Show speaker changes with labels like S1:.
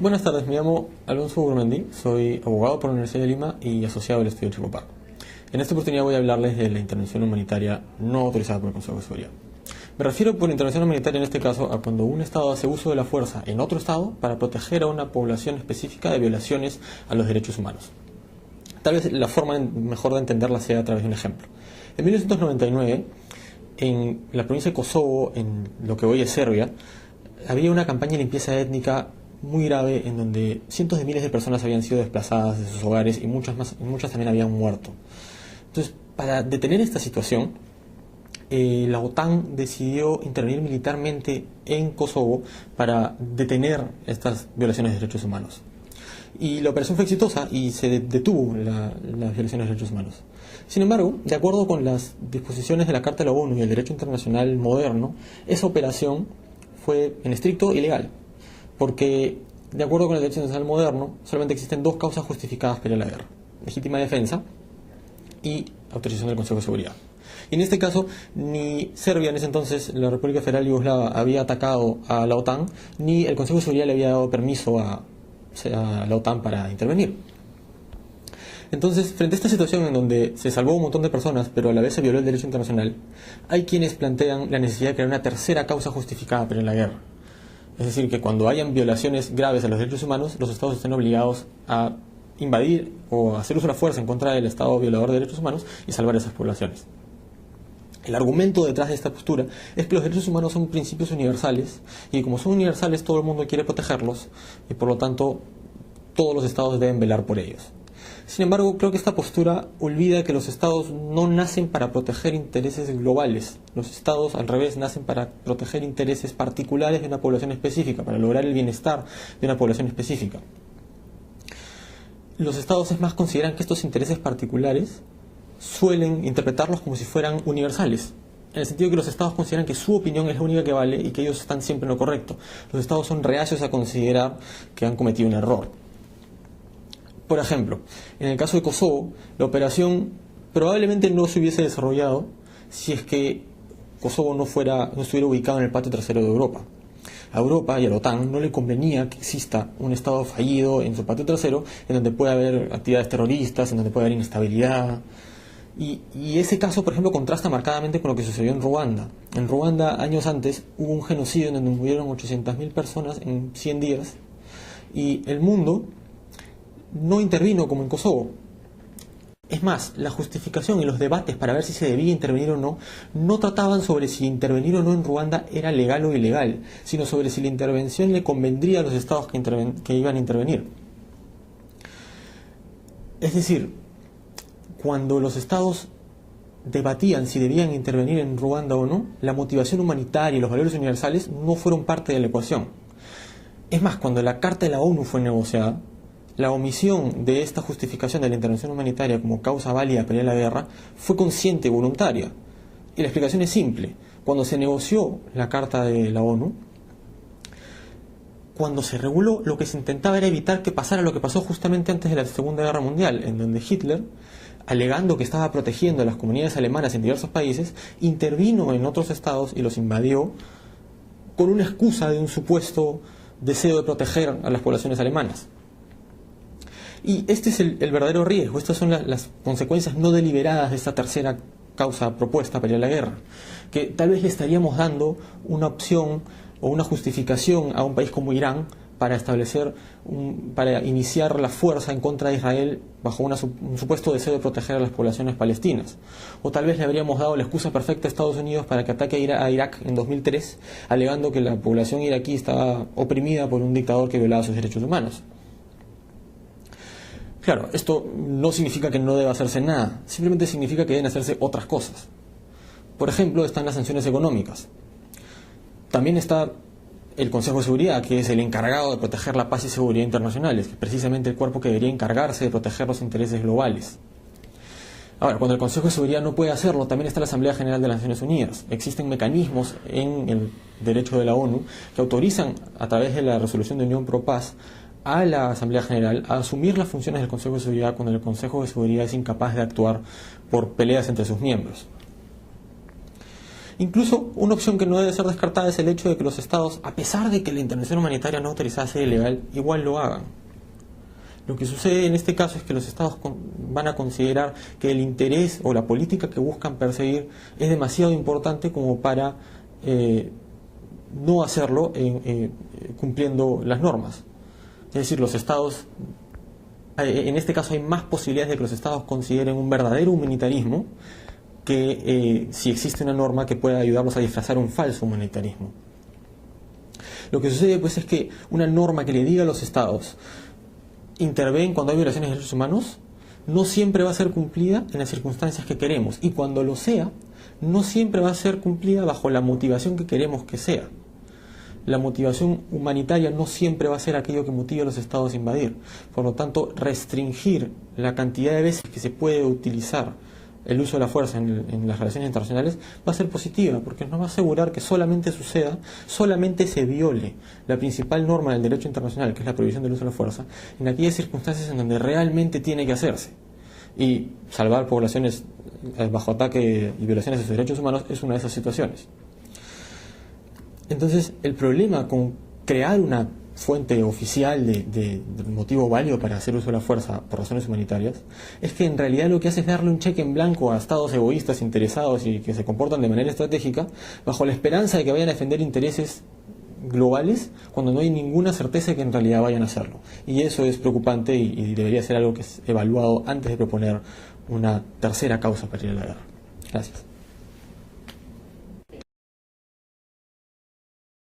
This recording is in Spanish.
S1: Buenas tardes, me llamo Alonso Gurmendi, soy abogado por la Universidad de Lima y asociado del Estudio Chicopar. En esta oportunidad voy a hablarles de la intervención humanitaria no autorizada por el Consejo de Seguridad. Me refiero por intervención humanitaria en este caso a cuando un Estado hace uso de la fuerza en otro Estado para proteger a una población específica de violaciones a los derechos humanos. Tal vez la forma mejor de entenderla sea a través de un ejemplo. En 1999, en la provincia de Kosovo, en lo que hoy es Serbia, había una campaña de limpieza étnica muy grave en donde cientos de miles de personas habían sido desplazadas de sus hogares y muchas también habían muerto. Entonces, para detener esta situación, la OTAN decidió intervenir militarmente en Kosovo para detener estas violaciones de derechos humanos. Y la operación fue exitosa y se detuvo las violaciones de derechos humanos. Sin embargo, de acuerdo con las disposiciones de la Carta de la ONU y el derecho internacional moderno, esa operación fue en estricto ilegal, porque de acuerdo con el derecho internacional moderno, solamente existen dos causas justificadas para la guerra: legítima defensa y autorización del Consejo de Seguridad. Y en este caso, ni Serbia, en ese entonces la República Federal Yugoslava, había atacado a la OTAN, ni el Consejo de Seguridad le había dado permiso a la OTAN para intervenir. Entonces, frente a esta situación en donde se salvó un montón de personas, pero a la vez se violó el derecho internacional, hay quienes plantean la necesidad de crear una tercera causa justificada para la guerra. Es decir, que cuando hayan violaciones graves a los derechos humanos, los estados estén obligados a invadir o hacer uso de la fuerza en contra del estado violador de derechos humanos y salvar esas poblaciones. El argumento detrás de esta postura es que los derechos humanos son principios universales y como son universales todo el mundo quiere protegerlos y por lo tanto todos los estados deben velar por ellos. Sin embargo, creo que esta postura olvida que los estados no nacen para proteger intereses globales. Los estados, al revés, nacen para proteger intereses particulares de una población específica, para lograr el bienestar de una población específica. Los estados, es más, consideran que estos intereses particulares suelen interpretarlos como si fueran universales, en el sentido que los estados consideran que su opinión es la única que vale y que ellos están siempre en lo correcto. Los estados son reacios a considerar que han cometido un error. Por ejemplo, en el caso de Kosovo, la operación probablemente no se hubiese desarrollado si es que Kosovo no estuviera ubicado en el patio trasero de Europa. A Europa y a la OTAN no le convenía que exista un estado fallido en su patio trasero, en donde puede haber actividades terroristas, en donde puede haber inestabilidad. Y ese caso, por ejemplo, contrasta marcadamente con lo que sucedió en Ruanda. En Ruanda, años antes, hubo un genocidio en donde murieron 800.000 personas en 100 días y el mundo no intervino como en Kosovo. Es más, la justificación y los debates para ver si se debía intervenir o no trataban sobre si intervenir o no en Ruanda era legal o ilegal, sino sobre si la intervención le convendría a los estados que iban a intervenir. Es decir, cuando los estados debatían si debían intervenir en Ruanda o no, la motivación humanitaria y los valores universales no fueron parte de la ecuación. Es más, cuando la Carta de la ONU fue negociada, la omisión de esta justificación de la intervención humanitaria como causa válida para la guerra fue consciente y voluntaria. Y la explicación es simple. Cuando se negoció la Carta de la ONU, cuando se reguló, lo que se intentaba era evitar que pasara lo que pasó justamente antes de la Segunda Guerra Mundial, en donde Hitler, alegando que estaba protegiendo a las comunidades alemanas en diversos países, intervino en otros estados y los invadió con una excusa de un supuesto deseo de proteger a las poblaciones alemanas. Y este es el verdadero riesgo, estas son las consecuencias no deliberadas de esta tercera causa propuesta para la guerra, que tal vez le estaríamos dando una opción o una justificación a un país como Irán para para iniciar la fuerza en contra de Israel bajo un supuesto deseo de proteger a las poblaciones palestinas. O tal vez le habríamos dado la excusa perfecta a Estados Unidos para que ataque a Irak en 2003, alegando que la población iraquí estaba oprimida por un dictador que violaba sus derechos humanos. Claro, esto no significa que no deba hacerse nada, simplemente significa que deben hacerse otras cosas. Por ejemplo, están las sanciones económicas. También está el Consejo de Seguridad, que es el encargado de proteger la paz y seguridad internacionales, que es precisamente el cuerpo que debería encargarse de proteger los intereses globales. Ahora, cuando el Consejo de Seguridad no puede hacerlo, también está la Asamblea General de las Naciones Unidas. Existen mecanismos en el derecho de la ONU que autorizan, a través de la Resolución de Unión Pro Paz, a la Asamblea General a asumir las funciones del Consejo de Seguridad cuando el Consejo de Seguridad es incapaz de actuar por peleas entre sus miembros. Incluso una opción que no debe ser descartada es el hecho de que los estados, a pesar de que la intervención humanitaria no autorizada sea ilegal, igual lo hagan. Lo que sucede en este caso es que los estados van a considerar que el interés o la política que buscan perseguir es demasiado importante como para no hacerlo cumpliendo las normas. Es decir, los estados, en este caso hay más posibilidades de que los estados consideren un verdadero humanitarismo que si existe una norma que pueda ayudarlos a disfrazar un falso humanitarismo. Lo que sucede pues es que una norma que le diga a los estados interven cuando hay violaciones de derechos humanos no siempre va a ser cumplida en las circunstancias que queremos, y cuando lo sea, no siempre va a ser cumplida bajo la motivación que queremos que sea. La motivación humanitaria no siempre va a ser aquello que motive a los estados a invadir. Por lo tanto, restringir la cantidad de veces que se puede utilizar el uso de la fuerza en las relaciones internacionales va a ser positiva, porque nos va a asegurar que solamente suceda, solamente se viole la principal norma del derecho internacional, que es la prohibición del uso de la fuerza, en aquellas circunstancias en donde realmente tiene que hacerse. Y salvar poblaciones bajo ataque y violaciones de sus derechos humanos es una de esas situaciones. Entonces, el problema con crear una fuente oficial de motivo válido para hacer uso de la fuerza por razones humanitarias es que en realidad lo que hace es darle un cheque en blanco a estados egoístas, interesados y que se comportan de manera estratégica bajo la esperanza de que vayan a defender intereses globales cuando no hay ninguna certeza de que en realidad vayan a hacerlo. Y eso es preocupante y debería ser algo que es evaluado antes de proponer una tercera causa para ir a la guerra. Gracias.